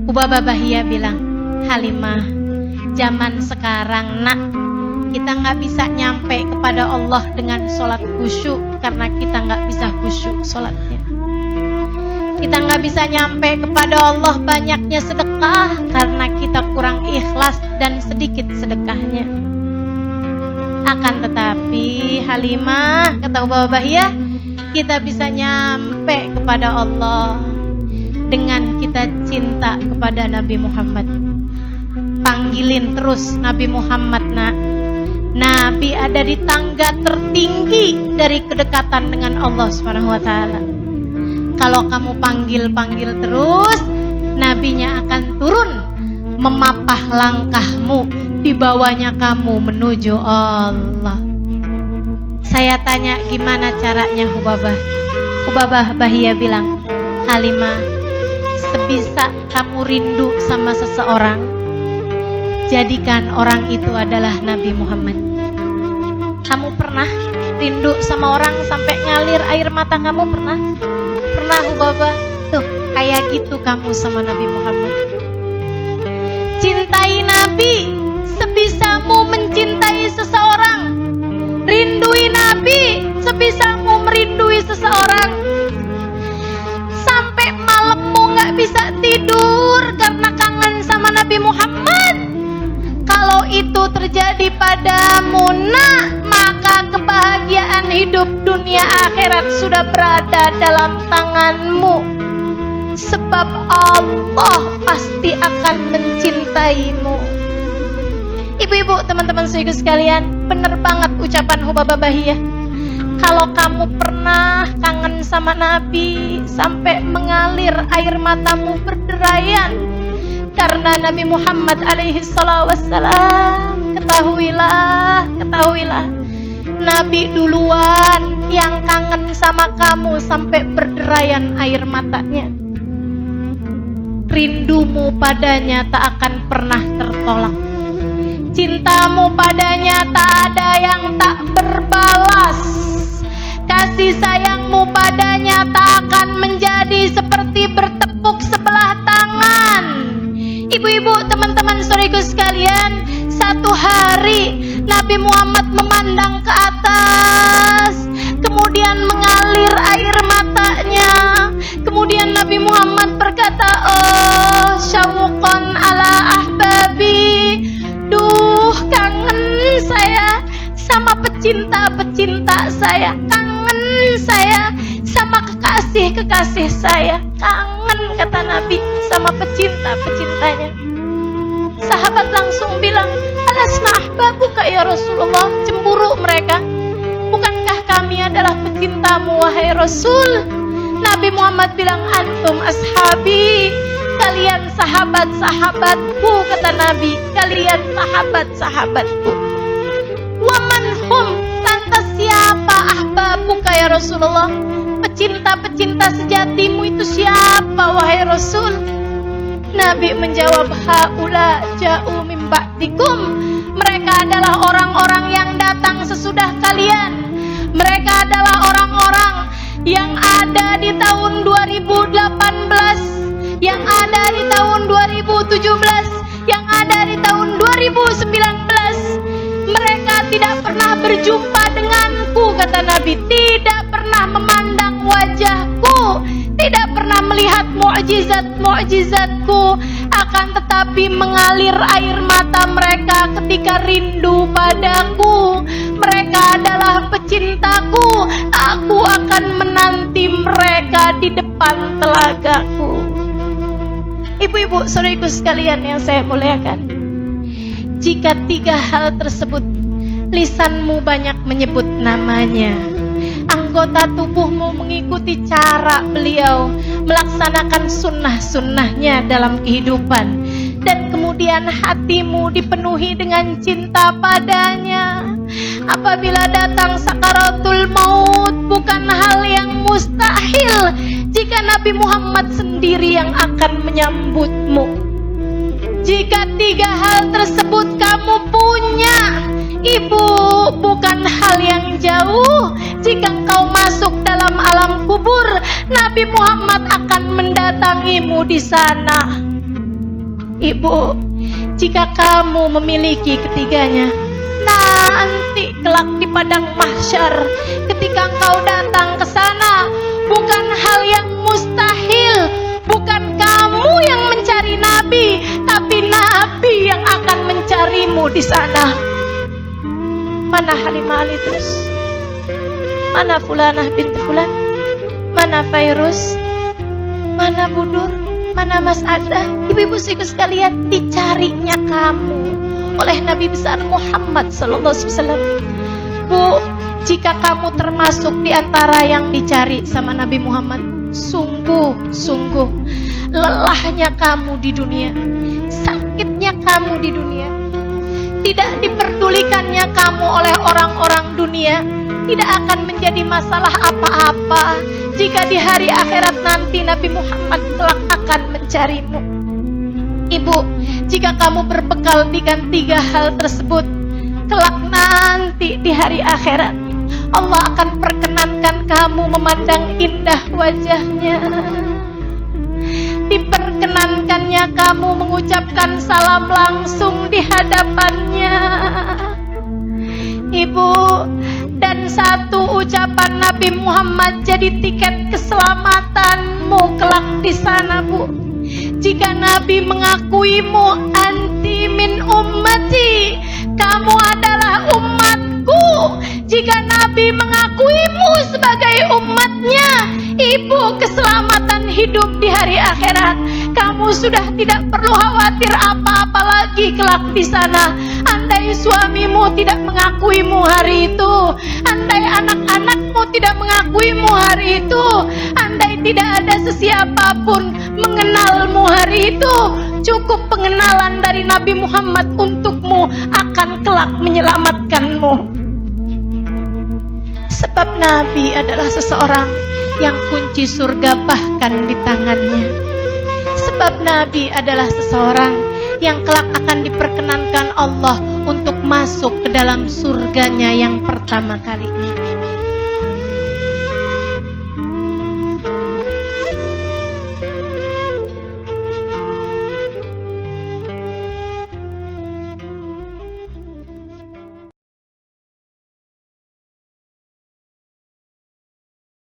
Ubabah Bahia bilang, Halimah, zaman sekarang nak, kita nggak bisa nyampe kepada Allah dengan sholat khusyuk karena kita nggak bisa khusyuk sholatnya. Kita nggak bisa nyampe kepada Allah banyaknya sedekah karena kita kurang ikhlas dan sedikit sedekahnya. Akan tetapi Halimah, kata Ubabah Bahia, kita bisa nyampe kepada Allah dengan kita cinta kepada Nabi Muhammad. Panggilin terus Nabi Muhammad nak. Nabi ada di tangga tertinggi dari kedekatan dengan Allah SWT. Kalau kamu panggil-panggil terus, Nabinya akan turun memapah langkahmu, dibawanya kamu menuju Allah. Saya tanya gimana caranya Ubabah? Ubabah Bahia bilang, Halimah, sebisa kamu rindu sama seseorang, jadikan orang itu adalah Nabi Muhammad. Kamu pernah rindu sama orang sampai ngalir air mata kamu? Pernah? Pernah Ubabah? Tuh, kayak gitu kamu sama Nabi Muhammad. Cintai Nabi sebisamu mencintai seseorang. Rindui Nabi sebisamu merindui seseorang. Sampai malammu gak bisa tidur karena kangen sama Nabi Muhammad. Kalau itu terjadi padamu nak, maka kebahagiaan hidup dunia akhirat sudah berada dalam tanganmu. Sebab Allah pasti akan mencintaimu. Ibu-ibu, teman-teman saudara sekalian, benar banget ucapan Ubabah Bahia. Kalau kamu pernah kangen sama Nabi sampai mengalir air matamu berderayan karena Nabi Muhammad alaihi wassalam, ketahuilah, Nabi duluan yang kangen sama kamu sampai berderayan air matanya. Rindumu padanya tak akan pernah tertolak. Cintamu padanya tak ada yang tak berbalas. Kasih sayangmu padanya tak akan menjadi seperti bertepuk sebelah tangan. Ibu-ibu, teman-teman saudaraku sekalian, satu hari Nabi Muhammad memandang ke atas, kemudian mengalir air matanya. Kemudian Nabi Muhammad berkata, oh syauqan ala ahbabi, duh kangen saya sama pecinta-pecinta saya, kangen saya sama kekasih-kekasih saya, kangen kata Nabi sama pecinta-pecintanya. Sahabat langsung bilang, alasna ahbabuka ya Rasulullah, cemburu mereka, bukankah kami adalah pecintamu wahai Rasul? Nabi Muhammad bilang, antum ashabi, kalian sahabat-sahabatku, kata Nabi, kalian sahabat-sahabatku. Waman hum, lantas siapa ahbabuka ya Rasulullah? Pecinta-pecinta sejatimu itu siapa wahai Rasul? Nabi menjawab, haula ja'u min ba'dikum, mereka adalah orang-orang yang datang sesudah kalian. Mereka adalah orang-orang yang ada di tahun 2018, yang ada di tahun 2017, yang ada di tahun 2019. Mereka tidak pernah berjumpa denganku, kata Nabi, tidak pernah memandang wajahku, tidak pernah melihat mukjizat-mukjizatku, akan tetapi mengalir air mata mereka ketika rindu padaku. Mereka adalah pecintaku, aku akan menanti mereka di depan telagaku. Ibu-ibu, saudaraku sekalian yang saya muliakan, jika tiga hal tersebut, lisanmu banyak menyebut namanya, anggota tubuhmu mengikuti cara beliau, melaksanakan sunnah-sunnahnya dalam kehidupan, dan kemudian hatimu dipenuhi dengan cinta padanya. Apabila datang sakaratul maut, bukan hal yang mustahil jika Nabi Muhammad sendiri yang akan menyambutmu. Jika tiga hal tersebut kamu punya, ibu, bukan hal yang jauh jika engkau masuk dalam alam kubur, Nabi Muhammad akan mendatangimu di sana. Ibu, jika kamu memiliki ketiganya, nanti kelak di padang mahsyar, ketika engkau datang ke sana, bukan hal yang mustahil, bukan kamu yang mencari Nabi, tapi Nabi yang akan mencarimu di sana. Mana Halimah Al-Idrus? Mana Fulanah binti Fulan? Mana Fairuz? Mana Budur? Mana Mas Ada? Ibu-ibu sekalian, dicarinya kamu oleh Nabi besar Muhammad sallallahu alaihi wasallam. Bu, jika kamu termasuk di antara yang dicari sama Nabi Muhammad, sungguh-sungguh lelahnya kamu di dunia, sakitnya kamu di dunia, tidak diperdulikannya kamu oleh orang-orang dunia, tidak akan menjadi masalah apa-apa jika di hari akhirat nanti Nabi Muhammad kelak akan mencarimu. Ibu, jika kamu berbekal dengan 3 hal tersebut, kelak nanti di hari akhirat Allah akan perkenankan kamu memandang indah wajahnya, diperkenankannya kamu mengucapkan salam langsung di hadapannya. Ibu, dan satu ucapan Nabi Muhammad jadi tiket keselamatanmu kelak di sana, Bu. Jika Nabi mengakuimu, anti min ummati, kamu adalah umatku. Jika Nabi mengakuimu sebagai umatnya, ibu, keselamatan hidup di hari akhirat. Kamu sudah tidak perlu khawatir apa-apa lagi kelak di sana. Andai suamimu tidak mengakuimu hari itu, andai anak-anakmu tidak mengakuimu hari itu, andai tidak ada sesiapapun mengenalmu hari itu, cukup pengenalan dari Nabi Muhammad untukmu akan kelak menyelamatkanmu. Sebab Nabi adalah seseorang yang kunci surga bahkan di tangannya. Sebab Nabi adalah seseorang yang kelak akan diperkenankan Allah untuk masuk ke dalam surganya yang pertama kalinya.